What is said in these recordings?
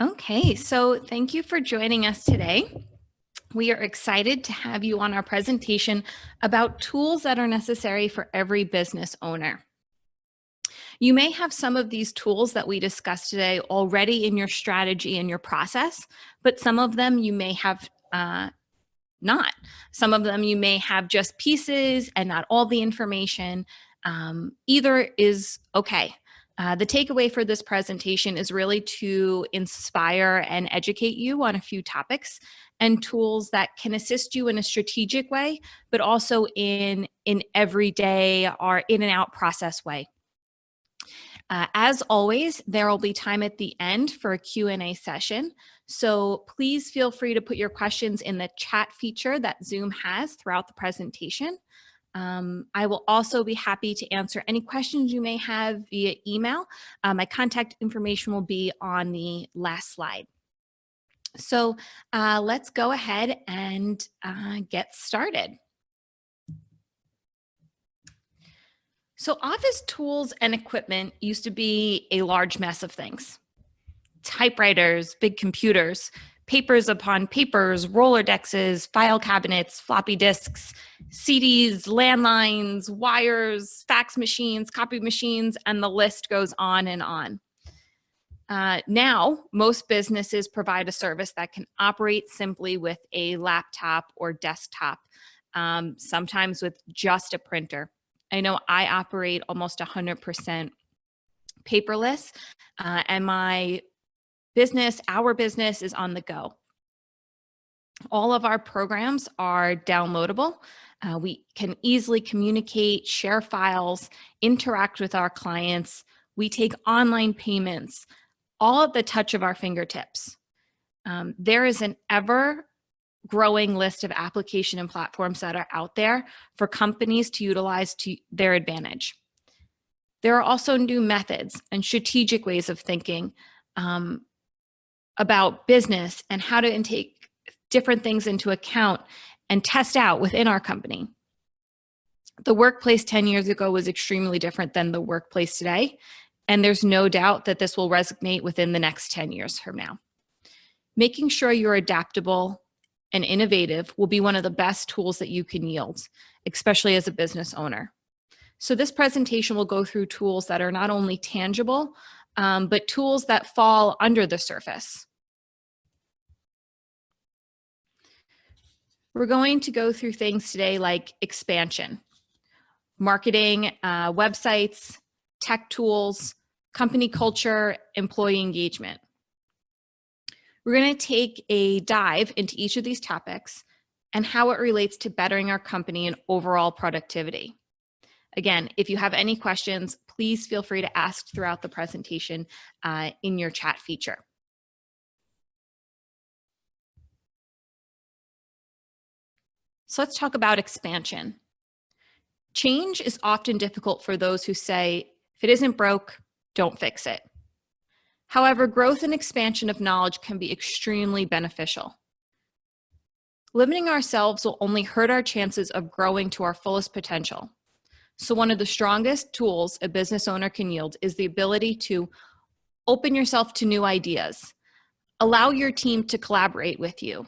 Okay, so thank you for joining us today. We are excited to have you on our presentation about tools that are necessary for every business owner. You may have some of these tools that we discussed today already in your strategy and your process, but some of them you may have not. Some of them you may have just pieces and not all the information. Either is okay. The takeaway for this presentation is really to inspire and educate you on a few topics and tools that can assist you in a strategic way, but also in everyday or in and out process way. As always, there will be time at the end for a Q&A session. So please feel free to put your questions in the chat feature that Zoom has throughout the presentation. I will also be happy to answer any questions you may have via email. My contact information will be on the last slide. So let's go ahead and get started. So office tools and equipment used to be a large mess of things. Typewriters, big computers, papers upon papers, Rolodexes, file cabinets, floppy disks, CDs, landlines, wires, fax machines, copy machines, and the list goes on and on. Now, most businesses provide a service that can operate simply with a laptop or desktop, sometimes with just a printer. I know I operate almost 100% paperless, and our business is on the go. All of our programs are downloadable. We can easily communicate, share files, interact with our clients. We take online payments, all at the touch of our fingertips. There is an ever-growing list of application and platforms that are out there for companies to utilize to their advantage. There are also new methods and strategic ways of thinking about business and how to take different things into account and test out within our company. The workplace 10 years ago was extremely different than the workplace today, and there's no doubt that this will resonate within the next 10 years from now. Making sure you're adaptable and innovative will be one of the best tools that you can yield, especially as a business owner. So this presentation will go through tools that are not only tangible, but tools that fall under the surface. We're going to go through things today like expansion, marketing, websites, tech tools, company culture, employee engagement. We're going to take a dive into each of these topics and how it relates to bettering our company and overall productivity. Again, if you have any questions, please feel free to ask throughout the presentation in your chat feature. So let's talk about expansion. Change is often difficult for those who say, if it isn't broke, don't fix it. However, growth and expansion of knowledge can be extremely beneficial. Limiting ourselves will only hurt our chances of growing to our fullest potential. So one of the strongest tools a business owner can yield is the ability to open yourself to new ideas. Allow your team to collaborate with you.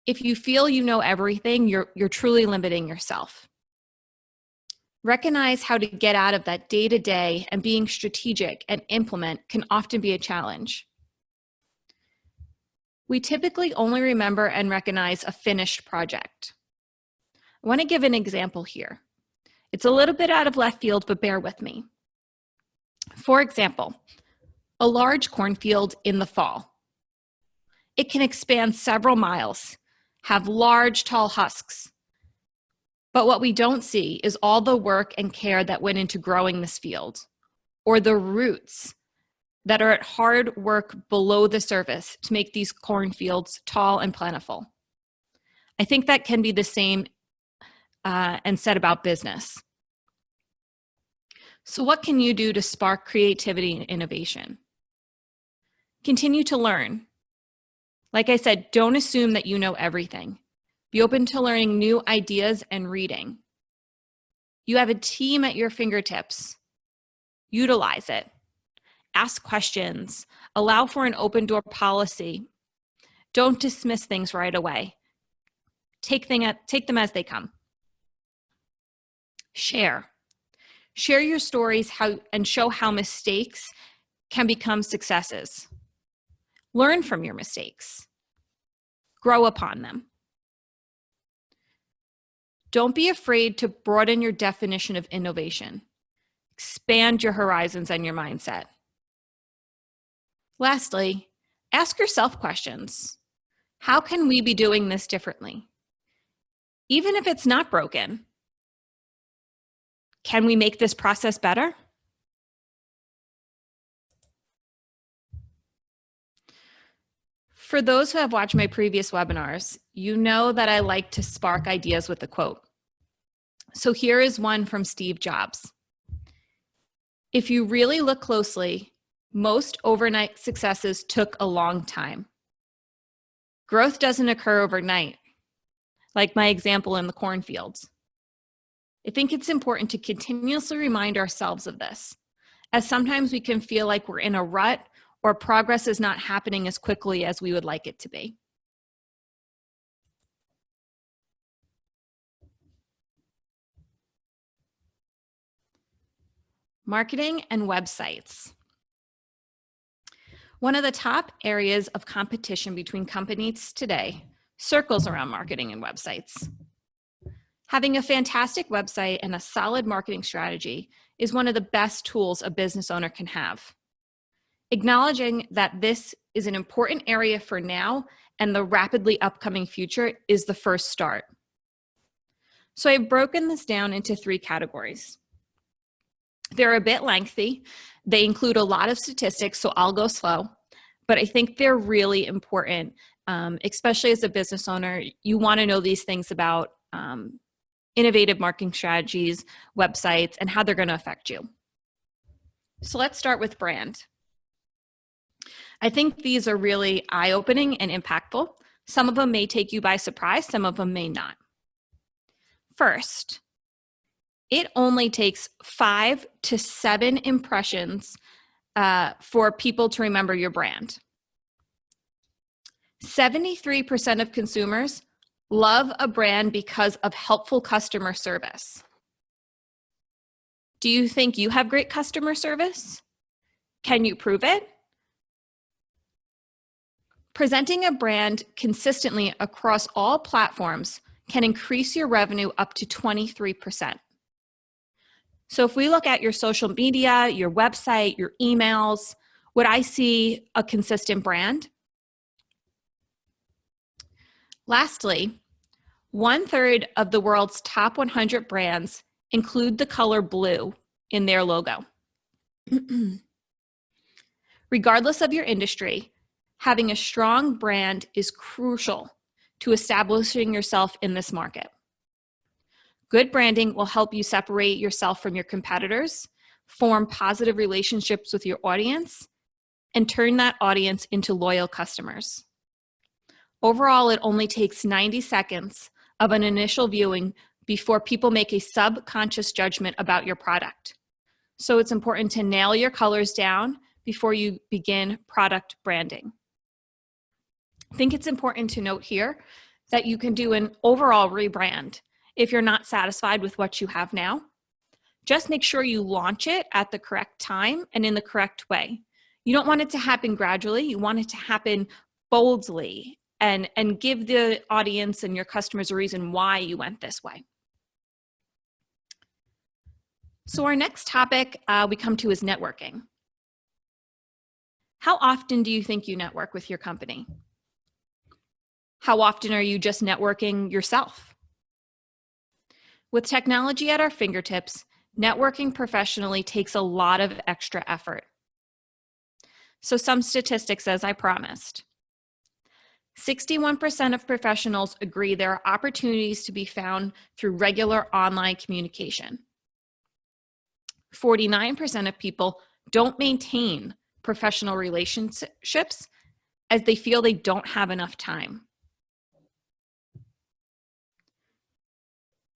If you feel you know everything, you're truly limiting yourself. Recognize how to get out of that day-to-day, and being strategic and implement can often be a challenge. We typically only remember and recognize a finished project. I want to give an example here. It's a little bit out of left field, but bear with me. For example, a large cornfield in the fall. It can expand several miles, have large, tall husks. But what we don't see is all the work and care that went into growing this field, or the roots that are at hard work below the surface to make these cornfields tall and plentiful. I think that can be the same and said about business. So what can you do to spark creativity and innovation? Continue to learn. Like I said, don't assume that you know everything. Be open to learning new ideas and reading. You have a team at your fingertips. Utilize it. Ask questions. Allow for an open door policy. Don't dismiss things right away. Take them as they come. Share. Share your stories and show how mistakes can become successes. Learn from your mistakes. Grow upon them. Don't be afraid to broaden your definition of innovation. Expand your horizons and your mindset. Lastly, ask yourself questions. How can we be doing this differently? Even if it's not broken, can we make this process better? For those who have watched my previous webinars, you know that I like to spark ideas with a quote. So here is one from Steve Jobs. If you really look closely, most overnight successes took a long time. Growth doesn't occur overnight, like my example in the cornfields. I think it's important to continuously remind ourselves of this, as sometimes we can feel like we're in a rut or progress is not happening as quickly as we would like it to be. Marketing and websites. One of the top areas of competition between companies today circles around marketing and websites. Having a fantastic website and a solid marketing strategy is one of the best tools a business owner can have. Acknowledging that this is an important area for now and the rapidly upcoming future is the first start. So I've broken this down into 3 categories. They're a bit lengthy. They include a lot of statistics, so I'll go slow, but I think they're really important, especially as a business owner. You want to know these things about innovative marketing strategies, websites, and how they're going to affect you. So let's start with brand. I think these are really eye-opening and impactful. Some of them may take you by surprise, some of them may not. First, it only takes 5 to 7 impressions for people to remember your brand. 73% of consumers love a brand because of helpful customer service. Do you think you have great customer service? Can you prove it? Presenting a brand consistently across all platforms can increase your revenue up to 23%. So if we look at your social media, your website, your emails, would I see a consistent brand? Lastly, 1/3 of the world's top 100 brands include the color blue in their logo. Regardless of your industry, having a strong brand is crucial to establishing yourself in this market. Good branding will help you separate yourself from your competitors, form positive relationships with your audience, and turn that audience into loyal customers. Overall, it only takes 90 seconds of an initial viewing before people make a subconscious judgment about your product. So it's important to nail your colors down before you begin product branding. I think it's important to note here that you can do an overall rebrand if you're not satisfied with what you have now. Just make sure you launch it at the correct time and in the correct way. You don't want it to happen gradually. You want it to happen boldly and give the audience and your customers a reason why you went this way. So our next topic we come to is networking. How often do you think you network with your company? How often are you just networking yourself? With technology at our fingertips, networking professionally takes a lot of extra effort. So some statistics as I promised. 61% of professionals agree there are opportunities to be found through regular online communication. 49% of people don't maintain professional relationships as they feel they don't have enough time.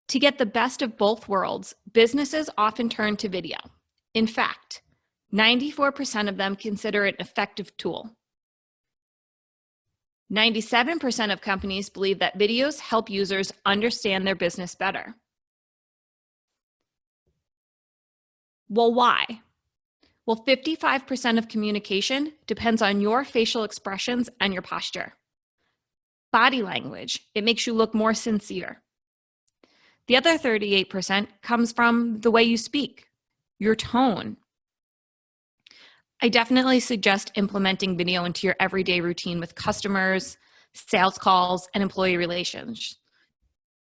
To get the best of both worlds, businesses often turn to video. In fact, 94% of them consider it an effective tool. 97% of companies believe that videos help users understand their business better. Well, why? Well, 55% of communication depends on your facial expressions and your posture. Body language, it makes you look more sincere. The other 38% comes from the way you speak, your tone. I definitely suggest implementing video into your everyday routine with customers, sales calls, and employee relations.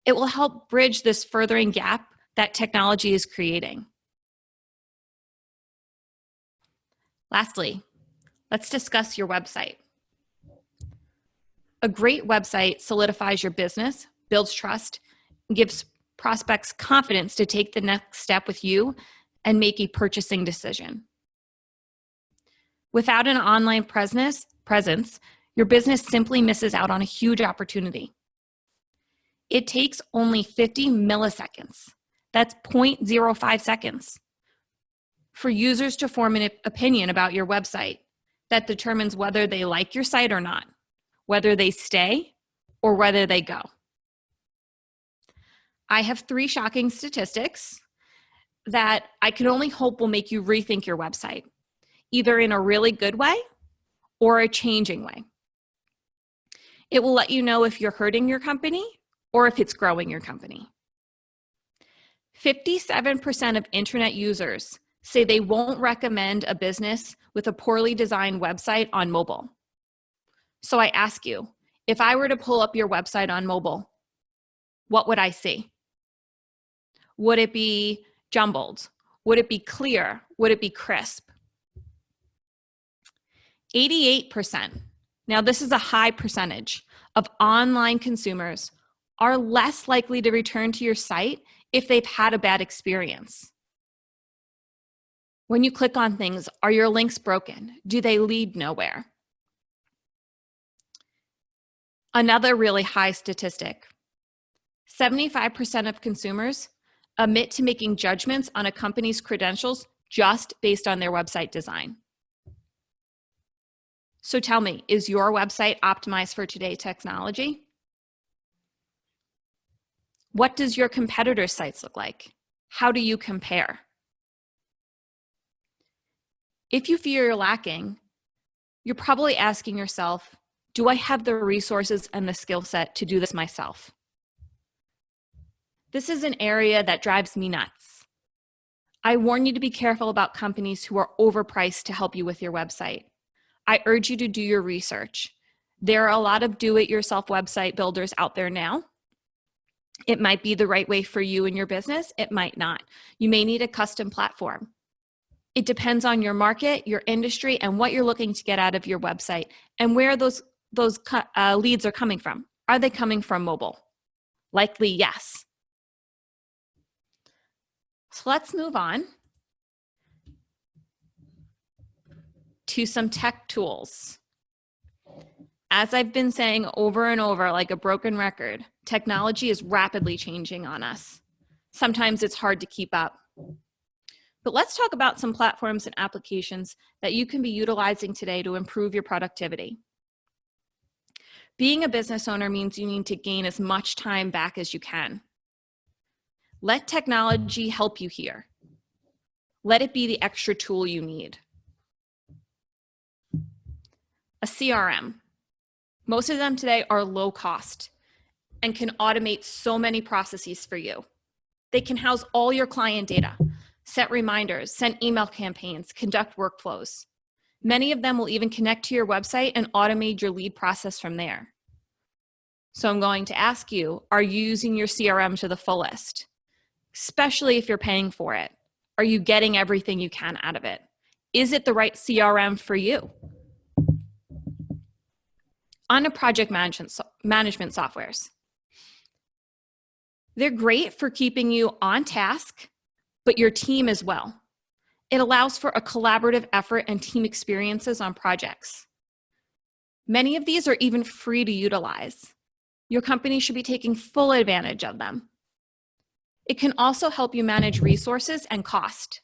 It will help bridge this furthering gap that technology is creating. Lastly, let's discuss your website. A great website solidifies your business, builds trust, and gives prospects confidence to take the next step with you and make a purchasing decision. Without an online presence, your business simply misses out on a huge opportunity. It takes only 50 milliseconds, that's 0.05 seconds, for users to form an opinion about your website that determines whether they like your site or not, whether they stay or whether they go. I have 3 shocking statistics that I can only hope will make you rethink your website, either in a really good way or a changing way. It will let you know if you're hurting your company or if it's growing your company. 57% of internet users say they won't recommend a business with a poorly designed website on mobile. So I ask you, if I were to pull up your website on mobile, what would I see? Would it be jumbled? Would it be clear? Would it be crisp? 88%, now this is a high percentage, of online consumers are less likely to return to your site if they've had a bad experience. When you click on things, are your links broken? Do they lead nowhere? Another really high statistic, 75% of consumers admit to making judgments on a company's credentials just based on their website design. So tell me, is your website optimized for today's technology? What does your competitors' sites look like? How do you compare? If you feel you're lacking, you're probably asking yourself, do I have the resources and the skill set to do this myself? This is an area that drives me nuts. I warn you to be careful about companies who are overpriced to help you with your website. I urge you to do your research. There are a lot of do-it-yourself website builders out there now. It might be the right way for you and your business. It might not. You may need a custom platform. It depends on your market, your industry, and what you're looking to get out of your website and where those leads are coming from. Are they coming from mobile? Likely yes. So let's move on to some tech tools. As I've been saying over and over like a broken record, technology is rapidly changing on us. Sometimes it's hard to keep up. But let's talk about some platforms and applications that you can be utilizing today to improve your productivity. Being a business owner means you need to gain as much time back as you can. Let technology help you here. Let it be the extra tool you need. A CRM. Most of them today are low cost and can automate so many processes for you. They can house all your client data, set reminders, send email campaigns, conduct workflows. Many of them will even connect to your website and automate your lead process from there. So I'm going to ask you, are you using your CRM to the fullest? Especially if you're paying for it. Are you getting everything you can out of it? Is it the right CRM for you? On to project management softwares. They're great for keeping you on task, but your team as well. It allows for a collaborative effort and team experiences on projects. Many of these are even free to utilize. Your company should be taking full advantage of them. It can also help you manage resources and cost.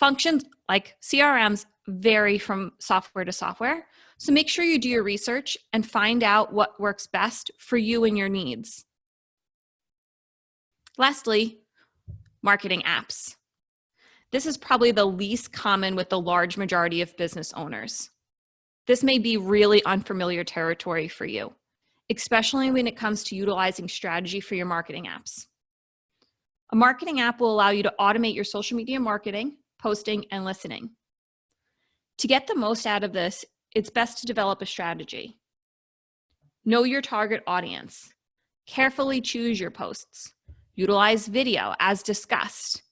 Functions like CRMs vary from software to software, so make sure you do your research and find out what works best for you and your needs. Lastly, marketing apps. This is probably the least common with the large majority of business owners. This may be really unfamiliar territory for you, especially when it comes to utilizing strategy for your marketing apps. A marketing app will allow you to automate your social media marketing, posting, and listening. To get the most out of this, it's best to develop a strategy. Know your target audience. Carefully choose your posts. Utilize video as discussed,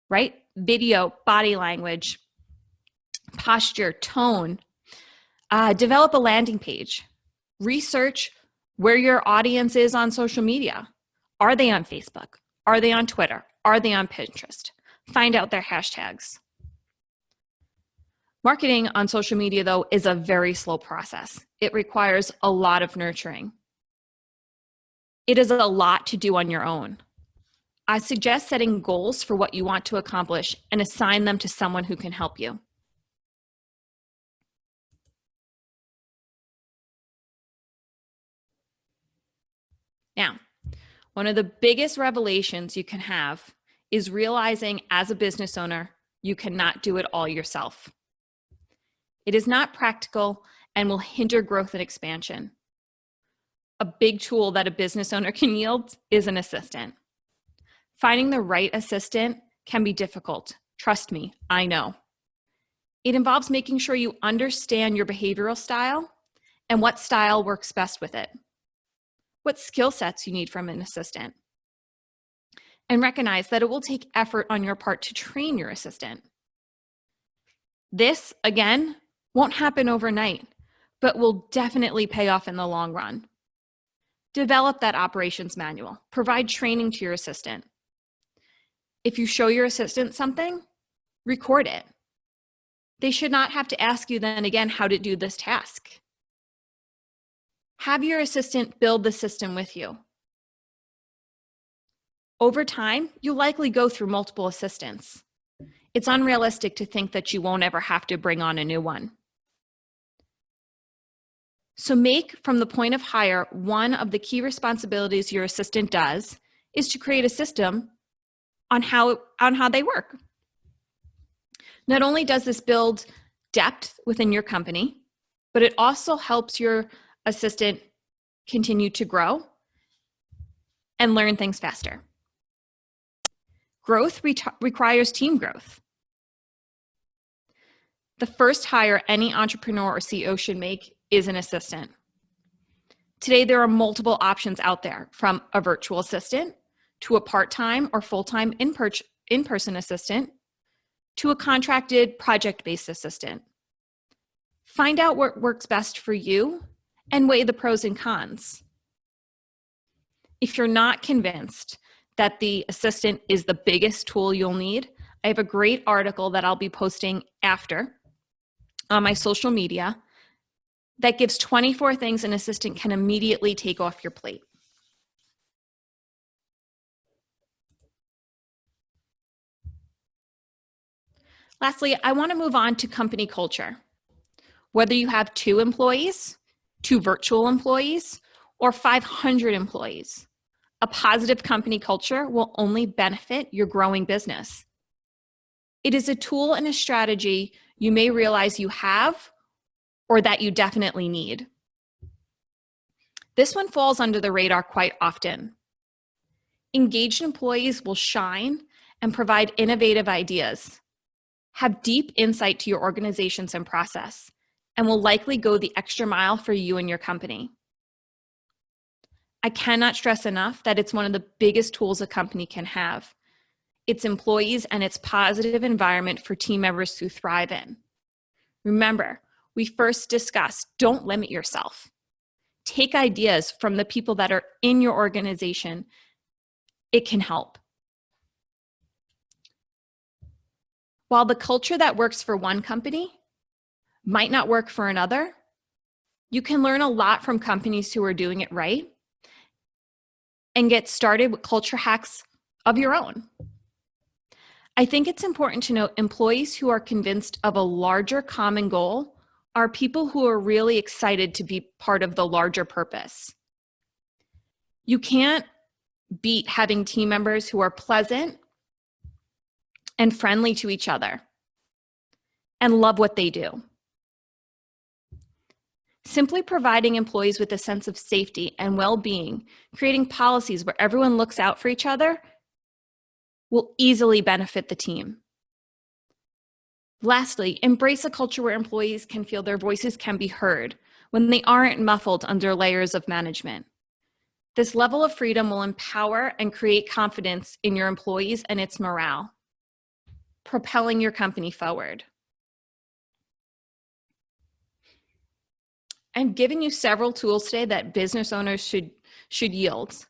right? Video, body language, posture, tone. Develop a landing page. Research where your audience is on social media. Are they on Facebook? Are they on Twitter? Are they on Pinterest? Find out their hashtags. Marketing on social media, though, is a very slow process. It requires a lot of nurturing. It is a lot to do on your own. I suggest setting goals for what you want to accomplish and assign them to someone who can help you. Now, one of the biggest revelations you can have is realizing as a business owner, you cannot do it all yourself. It is not practical and will hinder growth and expansion. A big tool that a business owner can yield is an assistant. Finding the right assistant can be difficult. Trust me, I know. It involves making sure you understand your behavioral style and what style works best with it, what skill sets you need from an assistant, and recognize that it will take effort on your part to train your assistant. This, again, won't happen overnight, but will definitely pay off in the long run. Develop that operations manual. Provide training to your assistant. If you show your assistant something, record it. They should not have to ask you then again how to do this task. Have your assistant build the system with you. Over time, you'll likely go through multiple assistants. It's unrealistic to think that you won't ever have to bring on a new one. So make from the point of hire one of the key responsibilities your assistant does is to create a system on how they work. Not only does this build depth within your company, but it also helps your assistant continue to grow and learn things faster. Growth requires team growth. The first hire any entrepreneur or CEO should make is an assistant. Today, there are multiple options out there, from a virtual assistant to a part-time or full-time in-person assistant to a contracted project-based assistant. Find out what works best for you and weigh the pros and cons. If you're not convinced that the assistant is the biggest tool you'll need, I have a great article that I'll be posting after on my social media that gives 24 things an assistant can immediately take off your plate. Lastly, I want to move on to company culture. Whether you have 2 employees, 2 virtual employees, or 500 employees, a positive company culture will only benefit your growing business. It is a tool and a strategy you may realize you have or that you definitely need. This one falls under the radar quite often. Engaged employees will shine and provide innovative ideas, have deep insight to your organizations and process, and will likely go the extra mile for you and your company. I cannot stress enough that it's one of the biggest tools a company can have. Its employees and its positive environment for team members to thrive in. Remember, we first discussed, don't limit yourself. Take ideas from the people that are in your organization. It can help. While the culture that works for one company might not work for another, you can learn a lot from companies who are doing it right and get started with culture hacks of your own. I think it's important to note employees who are convinced of a larger common goal are people who are really excited to be part of the larger purpose. You can't beat having team members who are pleasant and friendly to each other and love what they do. Simply providing employees with a sense of safety and well-being, creating policies where everyone looks out for each other, will easily benefit the team. Lastly, embrace a culture where employees can feel their voices can be heard when they aren't muffled under layers of management. This level of freedom will empower and create confidence in your employees and its morale, propelling your company forward. I'm giving you several tools today that business owners should yield.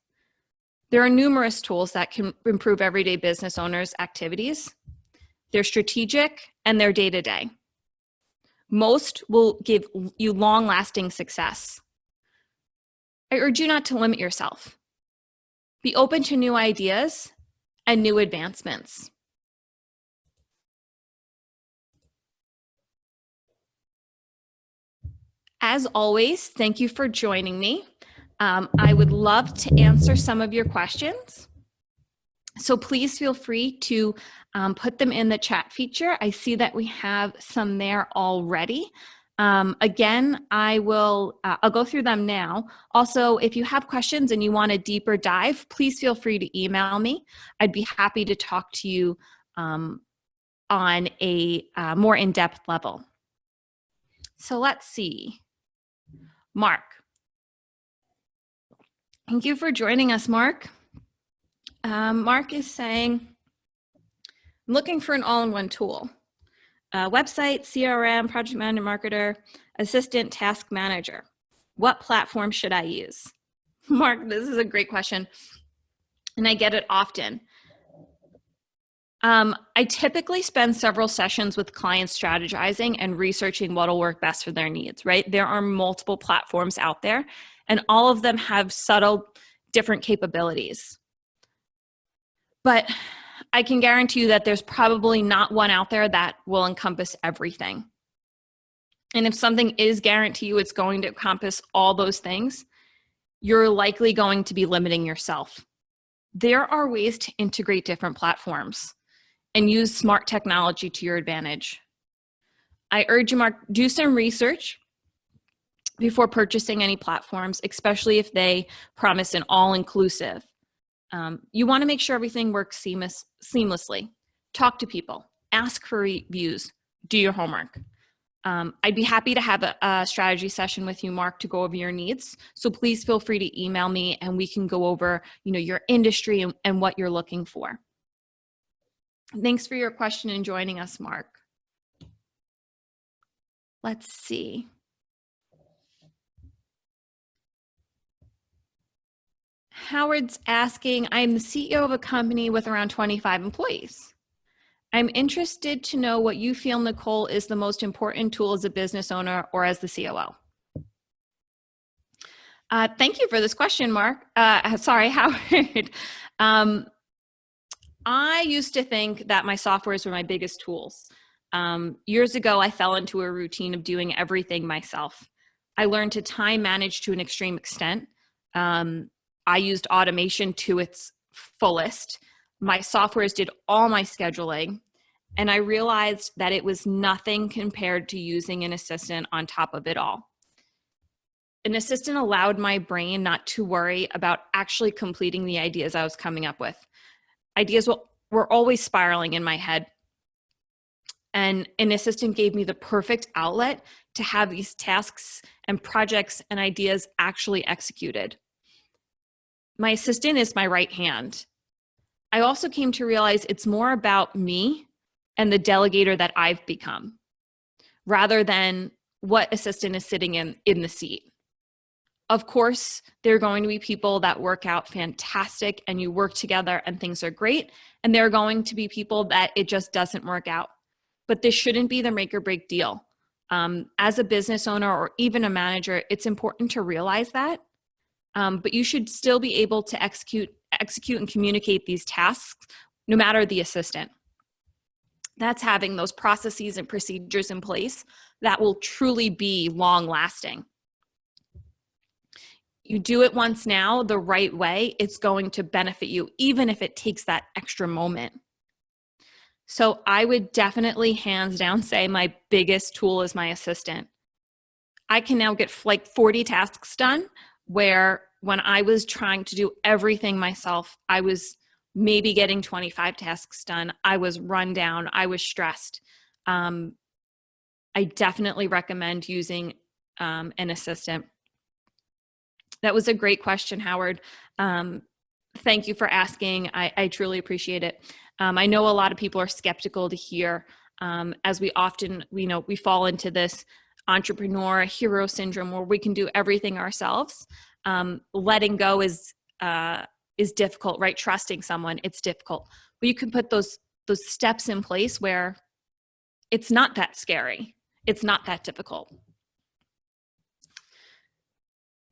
There are numerous tools that can improve everyday business owners' activities. They're strategic and they're day-to-day. Most will give you long-lasting success. I urge you not to limit yourself. Be open to new ideas and new advancements. As always, thank you for joining me. I would love to answer some of your questions. So please feel free to put them in the chat feature. I see that we have some there already. Again, I'll go through them now. Also, if you have questions and you want a deeper dive, please feel free to email me. I'd be happy to talk to you on a more in-depth level. So let's see. Mark. Thank you for joining us, Mark. Mark is saying, I'm looking for an all-in-one tool. Website, CRM, project manager, marketer, assistant, task manager. What platform should I use? Mark, this is a great question, and I get it often. I typically spend several sessions with clients strategizing and researching what will work best for their needs, right? There are multiple platforms out there, and all of them have subtle different capabilities. But I can guarantee you that there's probably not one out there that will encompass everything. And if something is guaranteed you it's going to encompass all those things, you're likely going to be limiting yourself. There are ways to integrate different platforms and use smart technology to your advantage. I urge you, Mark, do some research before purchasing any platforms, especially if they promise an all-inclusive. You want to make sure everything works seamlessly. Talk to people, ask for reviews, do your homework. I'd be happy to have a strategy session with you, Mark, to go over your needs. So please feel free to email me and we can go over, your industry and what you're looking for. Thanks for your question and joining us, Mark. Let's see. Howard's asking, I'm the CEO of a company with around 25 employees. I'm interested to know what you feel, Nicole, is the most important tool as a business owner or as the COO. Thank you for this question, Mark. Sorry, Howard. I used to think that my softwares were my biggest tools. Years ago, I fell into a routine of doing everything myself. I learned to time manage to an extreme extent. I used automation to its fullest. My softwares did all my scheduling, and I realized that it was nothing compared to using an assistant on top of it all. An assistant allowed my brain not to worry about actually completing the ideas I was coming up with. Ideas were always spiraling in my head. And an assistant gave me the perfect outlet to have these tasks and projects and ideas actually executed. My assistant is my right hand. I also came to realize it's more about me and the delegator that I've become, rather than what assistant is sitting in the seat. Of course, there are going to be people that work out fantastic and you work together and things are great. And there are going to be people that it just doesn't work out. But this shouldn't be the make or break deal. As a business owner or even a manager, it's important to realize that. But you should still be able to execute and communicate these tasks no matter the assistant. That's having those processes and procedures in place that will truly be long lasting. You do it once now the right way, it's going to benefit you, even if it takes that extra moment. So I would definitely hands down say my biggest tool is my assistant. I can now get like 40 tasks done, where when I was trying to do everything myself, I was maybe getting 25 tasks done. I was run down. I was stressed. I definitely recommend using an assistant. That was a great question, Howard. Thank you for asking. I truly appreciate it. I know a lot of people are skeptical to hear, as we often, we fall into this entrepreneur hero syndrome where we can do everything ourselves. Letting go is difficult, right? Trusting someone, it's difficult. But you can put those steps in place where it's not that scary. It's not that difficult.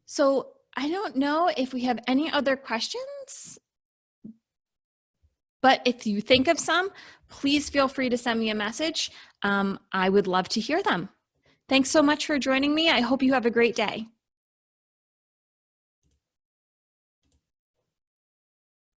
So I don't know if we have any other questions, but if you think of some, please feel free to send me a message. I would love to hear them. Thanks so much for joining me. I hope you have a great day.